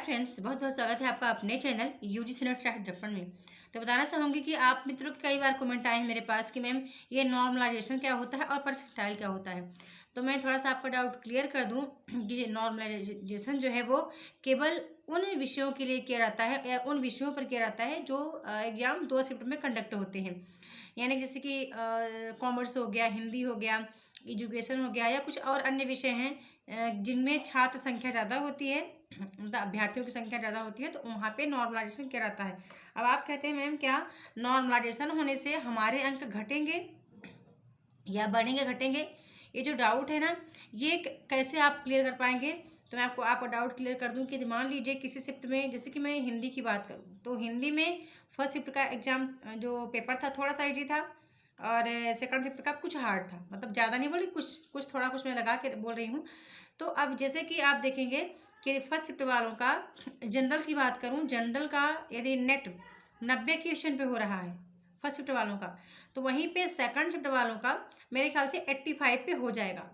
Friends, बहुत बहुत स्वागत है आपका अपने चैनल यूजीसी नेट ट्रैक दर्पण में। तो बताना चाहूँगी कि आप मित्रों के कई बार कमेंट आए हैं मेरे पास कि मैम ये नॉर्मलाइजेशन क्या होता है और परसेंटाइल क्या होता है। तो मैं थोड़ा सा आपका डाउट क्लियर कर दूँ कि नॉर्मलाइजेशन जो है वो केवल उन विषयों के लिए किया जाता है या उन विषयों पर किया जाता है जो एग्जाम 2 शिफ्ट में कंडक्ट होते हैं। यानी जैसे कि कॉमर्स हो गया, हिंदी हो गया, एजुकेशन हो गया या कुछ और अन्य विषय हैं जिनमें छात्र संख्या ज़्यादा होती है, मतलब अभ्यर्थियों की संख्या ज़्यादा होती है, तो वहाँ पे नॉर्मलाइजेशन किया जाता है। अब आप कहते हैं मैम क्या नॉर्मलाइजेशन होने से हमारे अंक घटेंगे या बढ़ेंगे घटेंगे? ये जो डाउट है ना, ये कैसे आप क्लियर कर पाएंगे? तो मैं आपको आपका डाउट क्लियर कर दूं कि मान लीजिए किसी शिफ्ट में, जैसे कि मैं हिंदी की बात करूं तो हिंदी में फर्स्ट शिफ्ट का एग्जाम जो पेपर था थोड़ा सा ईजी था और सेकंड शिफ्ट का कुछ हार्ड था, मतलब ज़्यादा नहीं बोली, कुछ कुछ थोड़ा कुछ मैं लगा के बोल रही हूँ। तो अब जैसे कि आप देखेंगे कि फर्स्ट शिफ्ट वालों का, जनरल की बात करूं, जनरल का यदि नेट 90 क्वेश्चन पे हो रहा है फर्स्ट शिफ्ट वालों का, तो वहीं पे सेकंड शिफ्ट वालों का मेरे ख्याल से 85 पे हो जाएगा।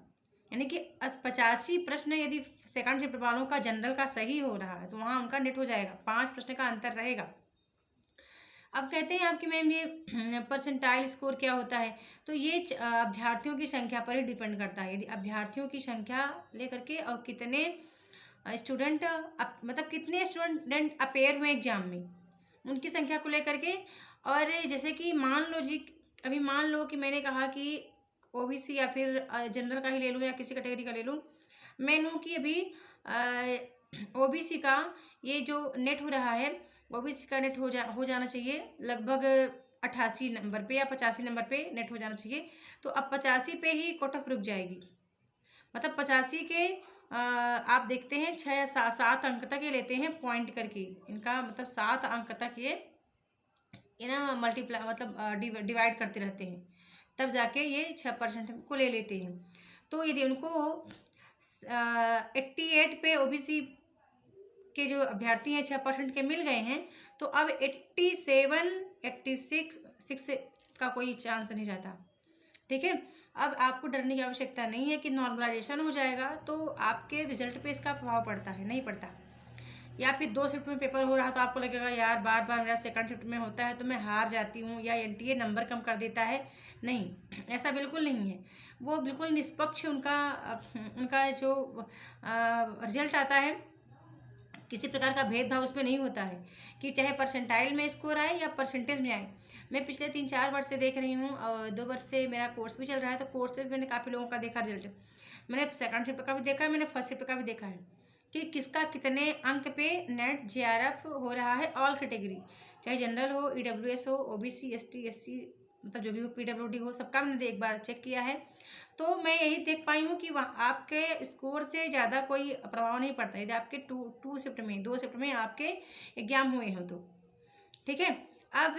यानी कि 85 प्रश्न यदि सेकंड शिफ्ट वालों का जनरल का सही हो रहा है तो वहाँ उनका नेट हो जाएगा, 5 प्रश्न का अंतर रहेगा। अब कहते हैं आपकी मैम ये परसेंटाइल स्कोर क्या होता है? तो ये अभ्यर्थियों की संख्या पर ही डिपेंड करता है। यदि अभ्यर्थियों की संख्या लेकर के और कितने स्टूडेंट मतलब कितने स्टूडेंट अपेयर हुए एग्जाम में, उनकी संख्या को लेकर के। और जैसे कि मान लो जी, अभी मान लो कि मैंने कहा कि ओबीसी या फिर जनरल का ही ले लूँ या किसी कैटेगरी का ले लूँ, मैं लूँ कि अभी ओबीसी का ये जो नेट हो रहा है, ओबीसी का नेट हो जाना चाहिए लगभग 88 नंबर पे या 85 नंबर पे नेट हो जाना चाहिए। तो अब 85 पे ही कट ऑफ रुक जाएगी, मतलब 85 के आप देखते हैं 6 या 7 अंक तक ये लेते हैं पॉइंट करके, इनका मतलब 7 अंक तक ये ना मल्टीप्लाई मतलब डिवाइड करते रहते हैं, तब जाके ये 6% को ले लेते हैं। तो यदि उनको 88 पे ओबीसी के जो अभ्यर्थी हैं 6% के मिल गए हैं, तो अब 87 86 का कोई चांस नहीं रहता। ठीक है, अब आपको डरने की आवश्यकता नहीं है कि नॉर्मलाइजेशन हो जाएगा तो आपके रिजल्ट पे इसका प्रभाव पड़ता है, नहीं पड़ता। या फिर 2 शिफ्ट में पेपर हो रहा तो आपको लगेगा यार बार बार मेरा सेकंड शिफ्ट में होता है तो मैं हार जाती हूँ या एनटीए नंबर कम कर देता है। नहीं, ऐसा बिल्कुल नहीं है। वो बिल्कुल निष्पक्ष उनका उनका जो रिजल्ट आता है, किसी प्रकार का भेदभाव उसमें नहीं होता है कि चाहे परसेंटाइल में स्कोर आए या परसेंटेज में आए। मैं पिछले 3-4 वर्ष से देख रही हूँ और 2 वर्ष से मेरा कोर्स भी चल रहा है, तो कोर्स से भी मैंने काफ़ी लोगों का देखा रिजल्ट। मैंने सेकंड शिफ्ट का भी देखा है, मैंने फर्स्ट शिफ्ट का भी देखा है कि किसका कितने अंक पे नेट जेआरएफ हो रहा है, ऑल कैटेगरी, चाहे जनरल हो, ईडब्ल्यूएस हो, ओबीसी, एसटी, एससी, मतलब जो भी हो, पीडब्ल्यूडी हो, सबका मैंने एक बार चेक किया है। तो मैं यही देख पाई हूँ कि वहाँ आपके स्कोर से ज़्यादा कोई प्रभाव नहीं पड़ता यदि आपके टू शिफ्ट में, 2 शिफ्ट में आपके एग्जाम हुए हों तो। ठीक है, अब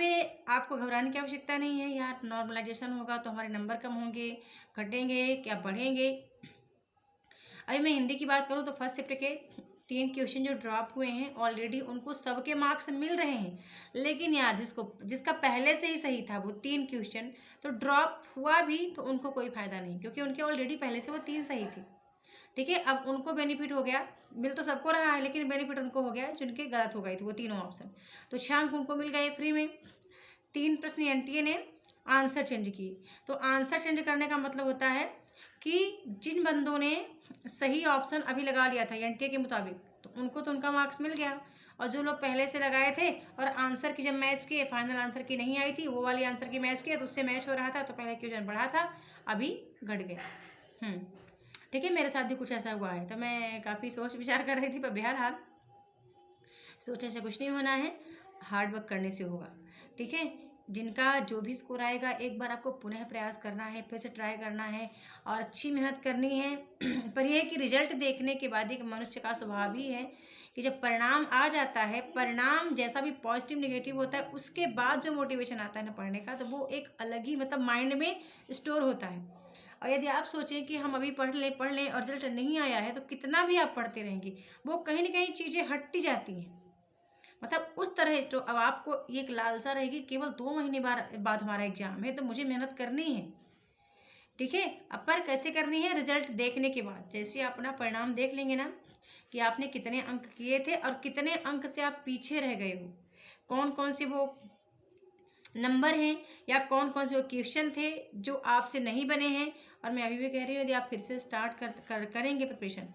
आपको घबराने की आवश्यकता नहीं है यार नॉर्मलाइजेशन होगा तो हमारे नंबर कम होंगे, घटेंगे क्या बढ़ेंगे। अभी मैं हिंदी की बात करूँ तो फर्स्ट शिफ्ट के 3 क्वेश्चन जो ड्रॉप हुए हैं ऑलरेडी उनको सबके मार्क्स मिल रहे हैं, लेकिन यार जिसका पहले से ही सही था वो 3 क्वेश्चन तो ड्रॉप हुआ भी तो उनको कोई फायदा नहीं, क्योंकि उनके ऑलरेडी पहले से वो 3 सही थे। ठीक है, अब उनको बेनिफिट हो गया, मिल तो सबको रहा है लेकिन बेनिफिट उनको हो गया जिनके गलत हो गए थे वो तीनों ऑप्शन। तो 6 अंक उनको मिल गए फ्री में। 3 प्रश्न एनटीए ने आंसर चेंज किए, तो आंसर चेंज करने का मतलब होता है कि जिन बंदों ने सही ऑप्शन अभी लगा लिया था एनटीए के मुताबिक तो उनको तो उनका मार्क्स मिल गया, और जो लोग पहले से लगाए थे और आंसर की जब मैच किए, फाइनल आंसर की नहीं आई थी, वो वाली आंसर की मैच किए तो उससे मैच हो रहा था, तो पहले क्वेश्चन बढ़ा था अभी घट गया। ठीक है, मेरे साथ भी कुछ ऐसा हुआ है, तो मैं काफ़ी सोच विचार कर रही थी, पर बहरहाल सोचने से कुछ नहीं होना है, हार्ड वर्क करने से होगा। ठीक है, जिनका जो भी स्कोर आएगा एक बार आपको पुनः प्रयास करना है, फिर से ट्राई करना है और अच्छी मेहनत करनी है। पर यह है कि रिजल्ट देखने के बाद एक मनुष्य का स्वभाव ही है कि जब परिणाम आ जाता है, परिणाम जैसा भी पॉजिटिव नेगेटिव होता है, उसके बाद जो मोटिवेशन आता है ना पढ़ने का, तो वो एक अलग ही मतलब माइंड में स्टोर होता है। और यदि आप सोचें कि हम अभी पढ़ लें और रिजल्ट नहीं आया है तो कितना भी आप पढ़ते रहेंगे वो कहीं ना कहीं चीज़ें हटती जाती हैं, मतलब उस तरह स्टो। अब आपको ये एक लालसा रहेगी केवल 2 महीने बाद हमारा एग्जाम है तो मुझे मेहनत करनी है। ठीक है, अब पर कैसे करनी है, रिजल्ट देखने के बाद जैसे आप अपना परिणाम देख लेंगे ना कि आपने कितने अंक किए थे और कितने अंक से आप पीछे रह गए हो, कौन कौन से वो नंबर हैं या कौन कौन से वो क्वेश्चन थे जो आपसे नहीं बने हैं। और मैं अभी भी कह रही हूँ, यदि आप फिर से स्टार्ट करेंगे प्रिपरेशन,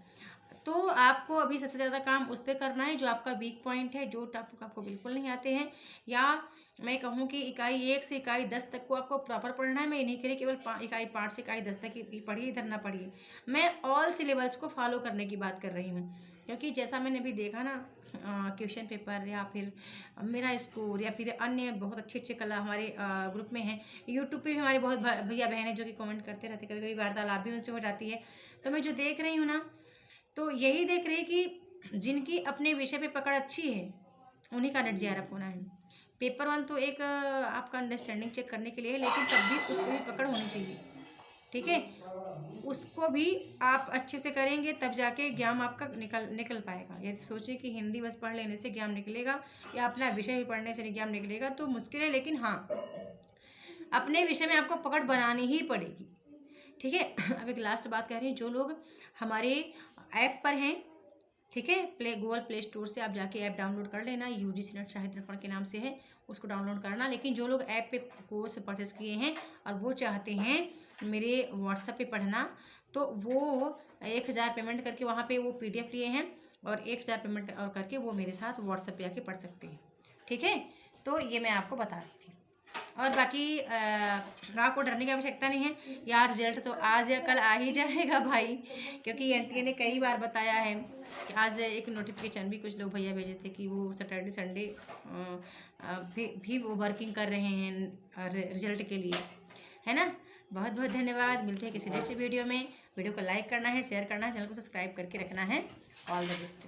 तो आपको अभी सबसे ज़्यादा काम उस पर करना है जो आपका वीक पॉइंट है, जो टॉपिक आपको बिल्कुल नहीं आते हैं, या मैं कहूँ कि इकाई 1 से इकाई 10 तक को आपको प्रॉपर पढ़ना है। मैं ये नहीं कह रही केवल इकाई 5 से इकाई 10 तक ही पढ़िए, इधर ना पढ़िए। मैं ऑल सिलेबस को फॉलो करने की बात कर रही हूँ, क्योंकि जैसा मैंने अभी देखा ना, क्वेश्चन पेपर या फिर मेरा स्कोर या फिर अन्य बहुत अच्छे अच्छे कला हमारे ग्रुप में हैं, यूट्यूब पे भी हमारे बहुत भैया बहन हैं जो कि कमेंट करते रहते, कभी कभी वार्तालाप भी उनसे हो जाती है। तो मैं जो देख रही हूँ ना, तो यही देख रही कि जिनकी अपने विषय पे पकड़ अच्छी है उन्हीं का नेट JRF होना है। पेपर 1 तो एक आपका अंडरस्टैंडिंग चेक करने के लिए है, लेकिन तब भी उसको भी पकड़ होनी चाहिए, ठीक है। उसको भी आप अच्छे से करेंगे तब जाके ज्ञान आपका निकल पाएगा। यदि सोचिए कि हिंदी बस पढ़ लेने से ज्ञान निकलेगा या अपना विषय भी पढ़ने से ज्ञान निकलेगा, तो मुश्किल है। लेकिन हाँ, अपने विषय में आपको पकड़ बनानी ही पड़ेगी, ठीक है। अब एक लास्ट बात कह रही हूँ, जो लोग हमारे ऐप पर हैं, ठीक है, गूगल प्ले स्टोर से आप जाके ऐप डाउनलोड कर लेना, UGC नेट साहित्य दर्पण के नाम से है, उसको डाउनलोड करना। लेकिन जो लोग ऐप पे कोर्स परचेस किए हैं और वो चाहते हैं मेरे व्हाट्सएप पे पढ़ना, तो वो 1000 पेमेंट करके वहाँ पे वो PDF लिए हैं, और 1000 पेमेंट और करके वो मेरे साथ व्हाट्सएप पे आके पढ़ सकते हैं, ठीक है। तो ये मैं आपको बता रही थी। और बाकी आपको डरने की आवश्यकता नहीं है यार, रिजल्ट तो आज या कल आ ही जाएगा भाई, क्योंकि NTA ने कई बार बताया है कि आज एक नोटिफिकेशन भी कुछ लोग भैया भेजे थे कि वो सैटरडे संडे भी वो वर्किंग कर रहे हैं रिजल्ट के लिए, है ना। बहुत बहुत धन्यवाद, मिलते हैं किसी नेक्स्ट वीडियो में। वीडियो को लाइक करना है, शेयर करना है, चैनल को सब्सक्राइब करके रखना है। All the best.